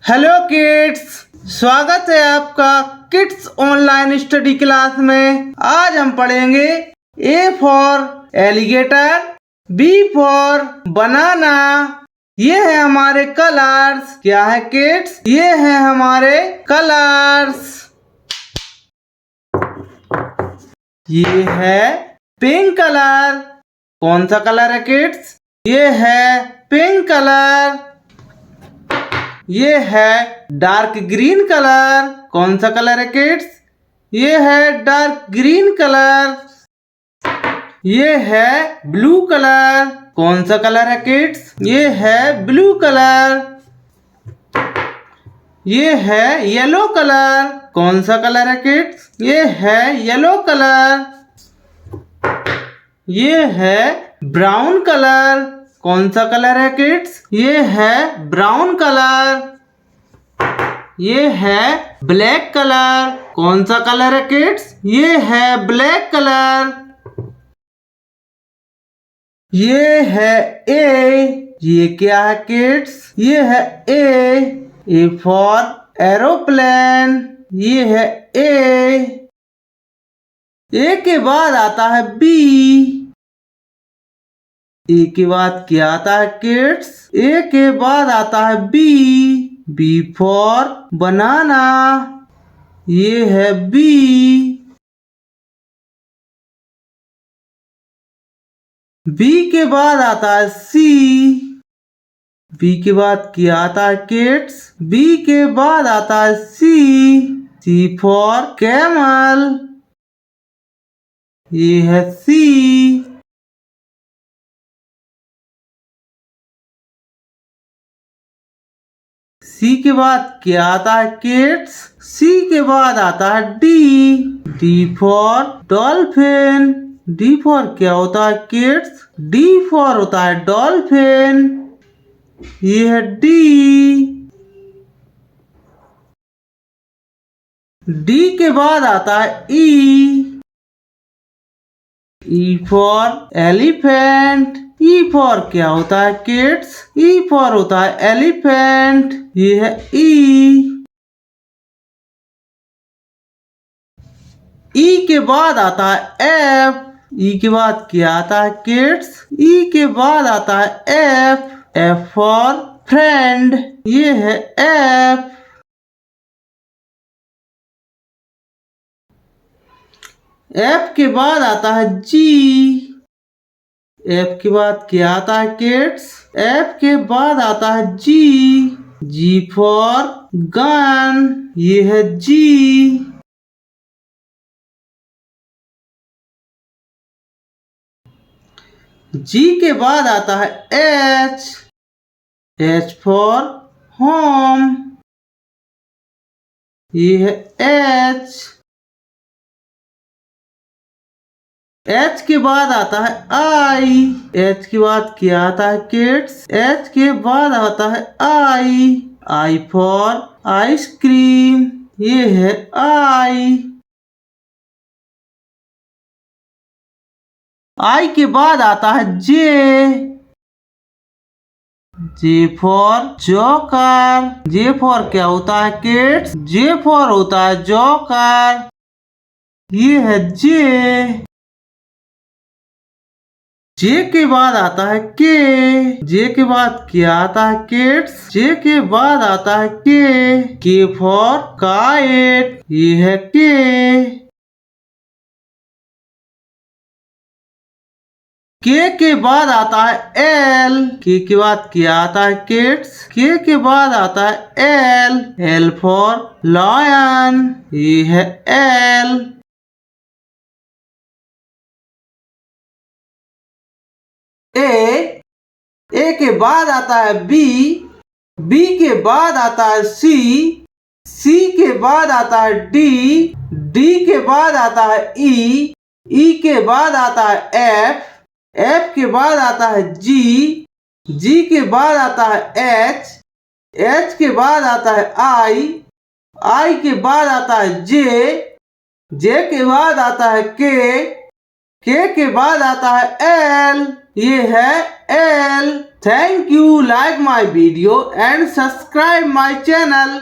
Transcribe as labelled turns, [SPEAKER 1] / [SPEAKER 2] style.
[SPEAKER 1] Hello kids, स्वागत है आपका किड्स ऑनलाइन स्टडी क्लास में। आज हम पढ़ेंगे A for alligator, B for banana. ये है हमारे कलर्स। क्या है किड्स? ये है हमारे कलर्स। ये है पिंक कलर। कौन सा कलर है किड्स? ये है पिंक कलर। ये है डार्क ग्रीन कलर। कौन सा कलर है किड्स? ये है डार्क ग्रीन कलर। ये है ब्लू कलर। कौन सा कलर है किड्स? ये है ब्लू कलर। ये है येलो कलर। कौन सा कलर है किड्स? ये है येलो कलर। ये है ब्राउन कलर। कौन सा कलर है किड्स? ये है ब्राउन कलर। ये है ब्लैक कलर। कौन सा कलर है किड्स? ये है ब्लैक कलर। ये है ए। ये क्या है किड्स? ये है ए फॉर एरोप्लेन। ये है ए के बाद आता है बी। ए के बाद क्या आता है किड्स? ए के बाद आता है बी फॉर बनाना। ये है बी। बी के बाद आता है सी। बी के बाद क्या आता है किड्स? बी के बाद आता है सी फॉर कैमल। ये है सी। सी के बाद क्या आता है किड्स? सी के बाद आता है D for dolphin. D for क्या होता है किड्स? डी फॉर होता है डॉल्फिन। ये है डी। डी के बाद आता है E for elephant. E for क्या होता है किड्स? ई फॉर होता है एलिफेंट। ये है ई के बाद आता है एफ। ई के बाद क्या आता है किड्स? ई के बाद आता है एफ फॉर फ्रेंड। ये है एफ। एफ के बाद आता है जी। एफ के बाद क्या आता है किड्स? एफ के बाद आता है जी फॉर गन। ये है जी। जी के बाद आता है एच फॉर होम। ये है एच के बाद आता है आई। एच के बाद क्या आता है किड्स? एच के बाद आता है आई फॉर आइसक्रीम। ये है आई के बाद आता है J for joker. J for क्या होता है किड्स? जे फॉर होता है जोकर। ये है जे के बाद आता है के। जे के बाद क्या आता है किड्स? जे के बाद आता है के फॉर काइट। ये है के बाद आता है एल। के बाद क्या आता है किड्स? के बाद आता है एल फॉर लॉयन। ये है एल। ए के बाद आता है बी के बाद आता है सी के बाद आता है डी के बाद आता है ई के बाद आता है एफ के बाद आता है जी के बाद आता है एच के बाद आता है आई के बाद आता है जे के बाद आता है के के बाद आता है ये है L। Thank you, like my video and subscribe my channel.